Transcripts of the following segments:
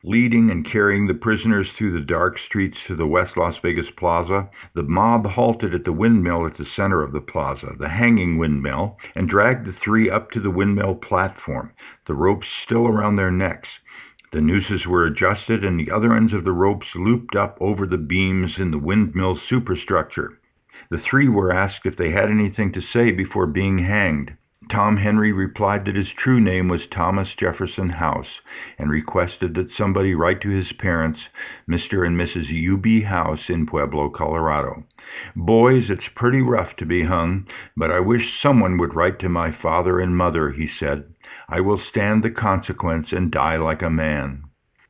Leading and carrying the prisoners through the dark streets to the West Las Vegas Plaza, the mob halted at the windmill at the center of the plaza, the hanging windmill, and dragged the three up to the windmill platform, the ropes still around their necks. The nooses were adjusted, and the other ends of the ropes looped up over the beams in the windmill superstructure. The three were asked if they had anything to say before being hanged. Tom Henry replied that his true name was Thomas Jefferson House, and requested that somebody write to his parents, Mr. and Mrs. U.B. House in Pueblo, Colorado. "Boys, it's pretty rough to be hung, but I wish someone would write to my father and mother," he said. "I will stand the consequence and die like a man."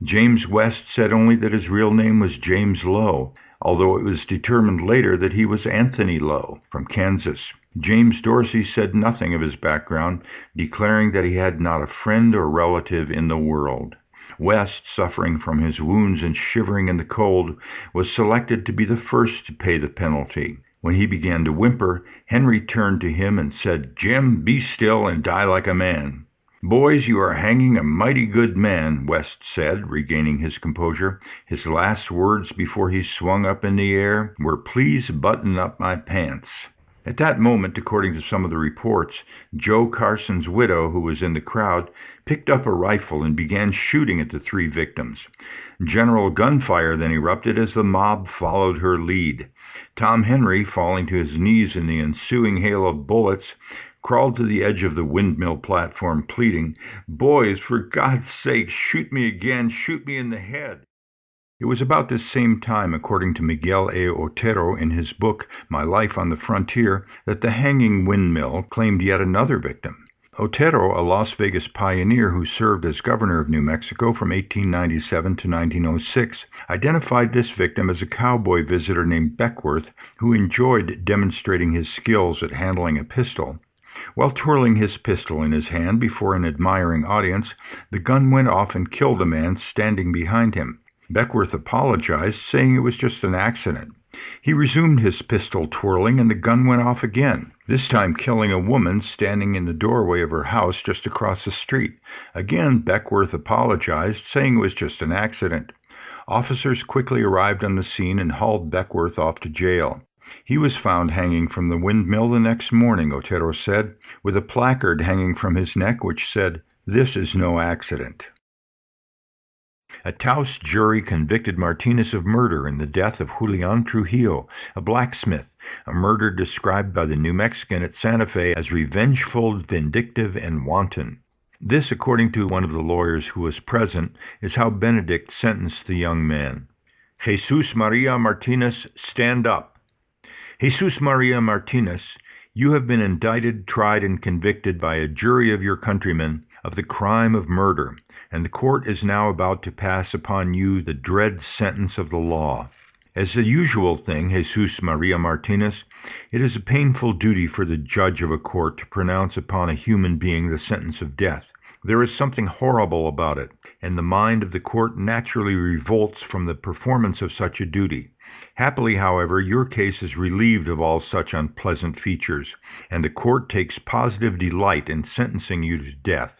James West said only that his real name was James Lowe, although it was determined later that he was Anthony Lowe, from Kansas. James Dorsey said nothing of his background, declaring that he had not a friend or relative in the world. West, suffering from his wounds and shivering in the cold, was selected to be the first to pay the penalty. When he began to whimper, Henry turned to him and said, "Jim, be still and die like a man." "Boys, you are hanging a mighty good man," West said, regaining his composure. His last words before he swung up in the air were, "Please button up my pants." At that moment, according to some of the reports, Joe Carson's widow, who was in the crowd, picked up a rifle and began shooting at the three victims. General gunfire then erupted as the mob followed her lead. Tom Henry, falling to his knees in the ensuing hail of bullets, crawled to the edge of the windmill platform, pleading, "Boys, for God's sake, shoot me again, shoot me in the head." It was about this same time, according to Miguel A. Otero in his book My Life on the Frontier, that the hanging windmill claimed yet another victim. Otero, a Las Vegas pioneer who served as governor of New Mexico from 1897 to 1906, identified this victim as a cowboy visitor named Beckworth, who enjoyed demonstrating his skills at handling a pistol. While twirling his pistol in his hand before an admiring audience, the gun went off and killed a man standing behind him. Beckworth apologized, saying it was just an accident. He resumed his pistol twirling, and the gun went off again, this time killing a woman standing in the doorway of her house just across the street. Again, Beckworth apologized, saying it was just an accident. Officers quickly arrived on the scene and hauled Beckworth off to jail. He was found hanging from the windmill the next morning, Otero said, with a placard hanging from his neck which said, "This is no accident." A Taos jury convicted Martinez of murder in the death of Julian Trujillo, a blacksmith, a murder described by the New Mexican at Santa Fe as revengeful, vindictive, and wanton. This, according to one of the lawyers who was present, is how Benedict sentenced the young man. "Jesus Maria Martinez, stand up. Jesus Maria Martinez, you have been indicted, tried, and convicted by a jury of your countrymen of the crime of murder, and the court is now about to pass upon you the dread sentence of the law. As the usual thing, Jesus Maria Martinez, it is a painful duty for the judge of a court to pronounce upon a human being the sentence of death. There is something horrible about it, and the mind of the court naturally revolts from the performance of such a duty. Happily, however, your case is relieved of all such unpleasant features, and the court takes positive delight in sentencing you to death.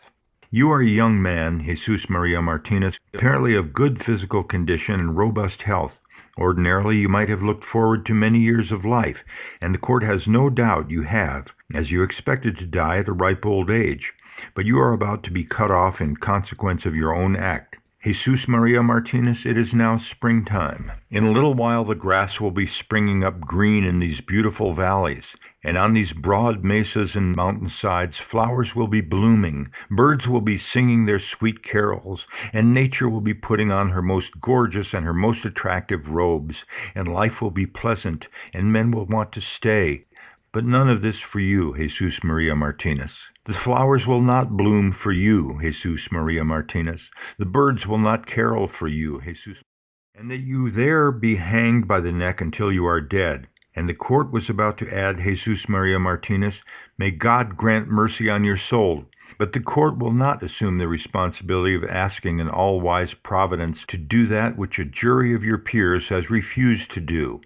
You are a young man, Jesus Maria Martinez, apparently of good physical condition and robust health. Ordinarily, you might have looked forward to many years of life, and the court has no doubt you have, as you expected to die at a ripe old age. But you are about to be cut off in consequence of your own act. Jesus Maria Martinez, it is now springtime. In a little while the grass will be springing up green in these beautiful valleys, and on these broad mesas and mountainsides flowers will be blooming, birds will be singing their sweet carols, and nature will be putting on her most gorgeous and her most attractive robes, and life will be pleasant, and men will want to stay. But none of this for you, Jesus Maria Martinez. The flowers will not bloom for you, Jesus Maria Martinez. The birds will not carol for you, Jesus. And that you there be hanged by the neck until you are dead. And the court was about to add, Jesus Maria Martinez, may God grant mercy on your soul. But the court will not assume the responsibility of asking an all-wise providence to do that which a jury of your peers has refused to do.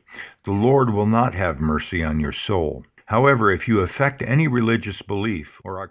The Lord will not have mercy on your soul. However, if you affect any religious belief or are